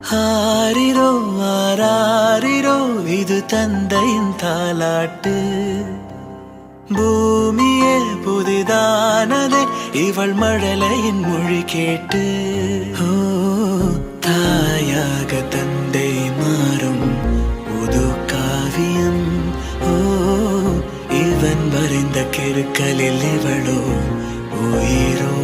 ஆரிரோ ஆராரிரோ இது தந்தையின் தாலாட்டு. பூமியே புதிதானதே இவள் மழலையின் மொழி கேட்டு. ஓ தாயாக தந்தை மாறும் புது காவியம். ஓ இவன் வரைந்த கெருக்களில் இவளோ உயிரோ.